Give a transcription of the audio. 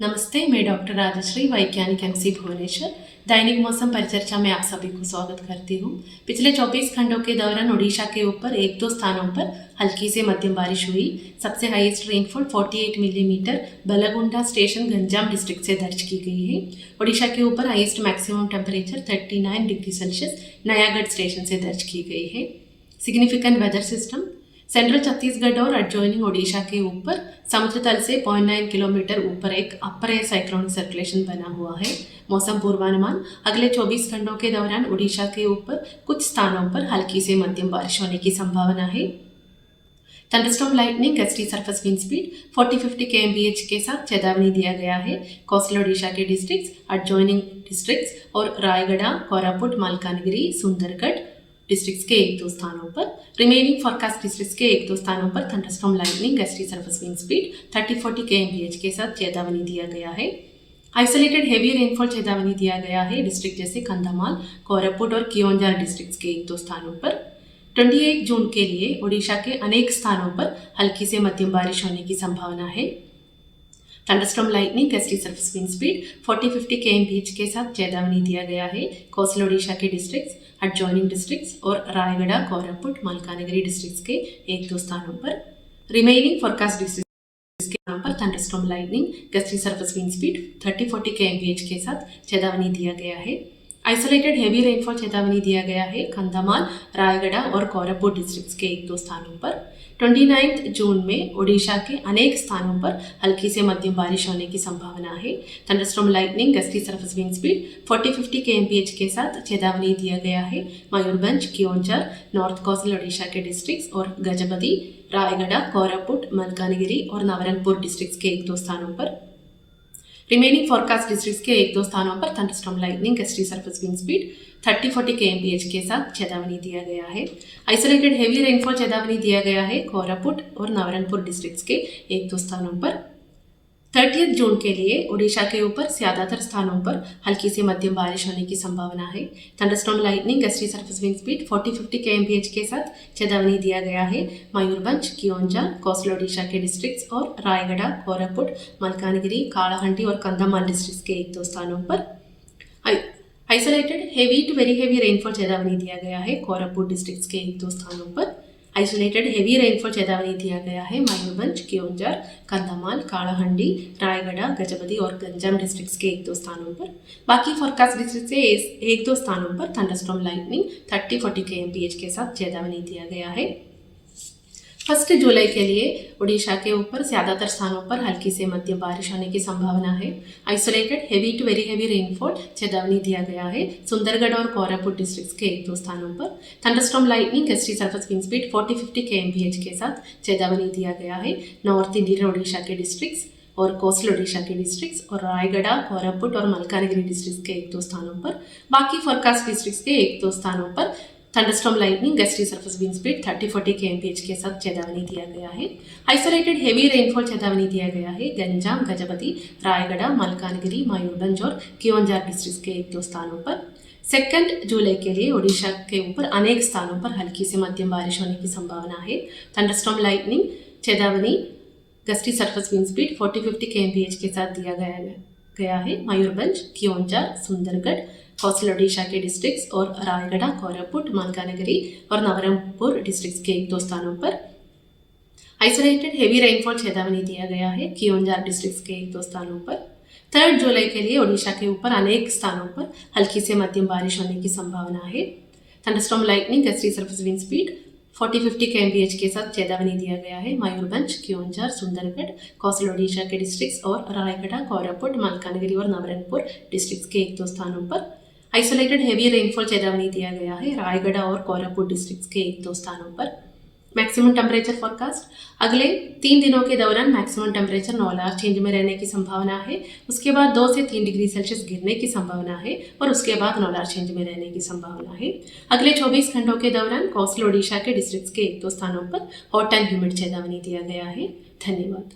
नमस्ते, मैं डॉक्टर राजश्री, वैज्ञानिक एमसी भुवनेश्वर। दैनिक मौसम परिचर्चा में आप सभी को स्वागत करती हूँ। पिछले 24 घंटों के दौरान ओडिशा के ऊपर एक दो स्थानों पर हल्की से मध्यम बारिश हुई। सबसे highest rainfall 48 millimetre Balgunda station Ganjam district से दर्ज की गई है। ओडिशा के ऊपर highest maximum temperature 39 degree Celsius Nayagarh station से दर्ज की गई है। Significant weather system central Chhattisgarh और एडजॉइनिंग ओडिशा के ऊपर समुद्र तल से 0.9 किलोमीटर ऊपर एक अपर एयर साइक्लोनिक सर्कुलेशन बना हुआ है। मौसम पूर्वानुमान अगले 24 घंटों के दौरान ओडिशा के ऊपर कुछ स्थानों पर हल्की से मध्यम बारिश होने की संभावना है। Thunderstorm lightning, gusty surface wind speed 40-50 kmph के साथ चेतावनी दिया गया है। कोस्टल ओडिशा के डिस्ट्रिक्ट्स, एडजॉइनिंग डिस्ट्रिक्ट्स और रायगढ़, कोरापुट, मलकानगिरी, सुंदरगढ़ डिस्ट्रिक्ट्स के एक दो स्थानों पर, रिमेनिंग फॉरकास्ट डिस्ट्रिक्ट्स के एक दो स्थानों पर thunderstorm lightning, gusty surface wind speed 30-40 kmph के साथ चेतावनी दिया गया है। आइसोलेटेड हेवी रेनफॉल चेतावनी दिया गया है डिस्ट्रिक्ट जैसे कंधमाल, कोरापुट और कियोंझार डिस्ट्रिक्ट्स के एक दो स्थानों पर। 28 जून के लिए ओडिशा के अनेक स्थानों पर हल्की से मध्यम बारिश होने की संभावना है। Thunderstorm lightning, gusty surface wind speed 40-50 kmph के साथ चेतावनी दिया गया है। कोस्टल ओडिशा के डिस्ट्रिक्ट्स, एडजॉइनिंग डिस्ट्रिक्ट्स और रायगढ़, कोरापुट, मलकानगिरी डिस्ट्रिक्ट्स के एक दो स्थानों पर, रिमेनिंग फॉरकास्ट डिस्ट्रिक्ट्स के नाम पर thunderstorm lightning, gusty surface wind speed 30-40 kmph के साथ चेतावनी दिया गया है। आइसोलेटेड हेवी रेनफॉल चेतावनी दिया गया है कंधमाल, रायगढ़ और कोरापुट डिस्ट्रिक्ट्स के एक दो स्थानों पर। 29 जून में ओडिशा के अनेक स्थानों पर हल्की से मध्यम बारिश होने की संभावना है। Thunderstorm lightning, gusty surface wind speed 40-50 kmph के साथ चेतावनी दिया गया है। मयूरभंज, कियोंझार, नॉर्थ कोस्टल ओडिशा के डिस्ट्रिक्ट्स और गजपति, रायगढ़, कोरापुट, मलकानगिरी और नवरंगपुर डिस्ट्रिक्ट्स के एक दो स्थानों पर। रिमेनिंग फॉरकास्ट डिस्ट्रिक्ट्स के एक दो स्थानों पर thunderstorm lightning, gusty surface wind speed 30-40 kmph के साथ चेतावनी दिया गया है। आइसोलेटेड हेवी रेनफॉल चेतावनी दिया गया है कोरापुट और नवरंगपुर डिस्ट्रिक्ट्स के एक दो स्थानों पर। 30 जून के लिए ओडिशा के ऊपर ज्यादातर स्थानों पर हल्की से मध्यम बारिश होने की संभावना है। Thunderstorm lightning, gusty surface wind speed 40-50 kmph के साथ चेतावनी दिया गया है। मयूरभंज, कियोंझार, कोस्टल ओडिशा के डिस्ट्रिक्ट्स और रायगढ़, कोरापुट, मलकानगिरी, कालाहंडी और कंधमाल डिस्ट्रिक्ट्स के एक दो स्थानों पर। Isolated heavy to very heavy rainfall चेतावनी दिया गया है कोरापुट डिस्ट्रिक्ट्स के एक दो स्थानों पर। आइसोलेटेड हेवी रेनफॉल चेतावनी दिया गया है मयूरभंज, कियोंझार, कंधमाल, कालाहंडी, रायगढ़, गजपति और गंजाम डिस्ट्रिक्ट्स के एक दो स्थानों पर। बाकी फॉरकास्ट डिस्ट्रिक्ट से एक दो स्थानों पर थंडरस्टॉर्म लाइटनिंग 30-40 kmph के साथ चेतावनी दिया गया है। 1 जुलाई के लिए ओडिशा के ऊपर ज्यादातर स्थानों पर हल्की से मध्यम बारिश होने की संभावना है। Isolated heavy to very heavy rainfall चेतावनी दिया गया है सुंदरगढ़ और कोरापुट डिस्ट्रिक्ट्स के एक दो स्थानों पर। Thunderstorm lightning, gusty surface wind speed 40-50 kmph के साथ चेतावनी दिया गया है नॉर्थ इंडियन ओडिशा के डिस्ट्रिक्ट्स और कोस्टल ओडिशा के डिस्ट्रिक्ट्स और रायगढ़, कोरापुट और मलकानगिरी डिस्ट्रिक्ट्स के एक दो स्थानों पर। बाकी फॉरकास्ट डिस्ट्रिक्ट्स के एक दो स्थानों पर thunderstorm lightning, gusty surface wind speed 30-40 kmph के साथ चेतावनी दिया गया है। आइसोलेटेड हेवी रेनफॉल चेतावनी दिया गया है गंजाम, गजपति, रायगढ़, मलकानगिरी, मयूरभंज और कियोंझार डिस्ट्रिक्ट्स के एक दो स्थानों पर। 2 जुलाई के लिए ओडिशा के ऊपर अनेक स्थानों पर हल्की से मध्यम बारिश होने की संभावना है। थंडरस्टॉर्म लाइटनिंग चेतावनी, gusty surface wind speed 40-50 kmph के साथ दिया गया है मयूरभंज, कियोंझार, सुंदरगढ़, कोस्टल ओडिशा के डिस्ट्रिक्ट्स और रायगढ़, कोरापुट, मलकानगिरी और नवरंगपुर डिस्ट्रिक्ट्स के एक दो स्थानों पर। आइसोलेटेड हेवी रेनफॉल चेतावनी दिया गया है कियोंझार डिस्ट्रिक्ट्स के एक दो स्थानों पर। 3 जुलाई के लिए ओडिशा के ऊपर अनेक स्थानों पर हल्की से मध्यम बारिश होने की संभावना है। Thunderstorm lightning, gusty surface wind speed 40-50 kmph के साथ चेतावनी दिया गया है मयूरभंज, कियोंझार, सुंदरगढ़, कोस्टल ओडिशा के डिस्ट्रिक्ट्स और रायगढ़, कोरापुट, मलकानगिरी और नवरंगपुर डिस्ट्रिक्ट्स के एक दो स्थानों पर। आइसोलेटेड हेवी रेनफॉल चेतावनी दिया गया है रायगढ़ और कोरापुट डिस्ट्रिक्ट्स के एक दो स्थानों पर। मैक्सिमम टेम्परेचर फॉरकास्ट अगले 3 दिनों के दौरान मैक्सिमम टेम्परेचर नॉर्मल चेंज में रहने की संभावना है। उसके बाद 2 से 3 डिग्री सेल्सियस गिरने की संभावना है और उसके बाद नॉर्मल चेंज में रहने की संभावना है। अगले 24 घंटों के दौरान कोस्टल ओडिशा के डिस्ट्रिक्ट्स के एक दो स्थानों पर हॉट एंड ह्यूमिड चेतावनी दिया गया है। धन्यवाद।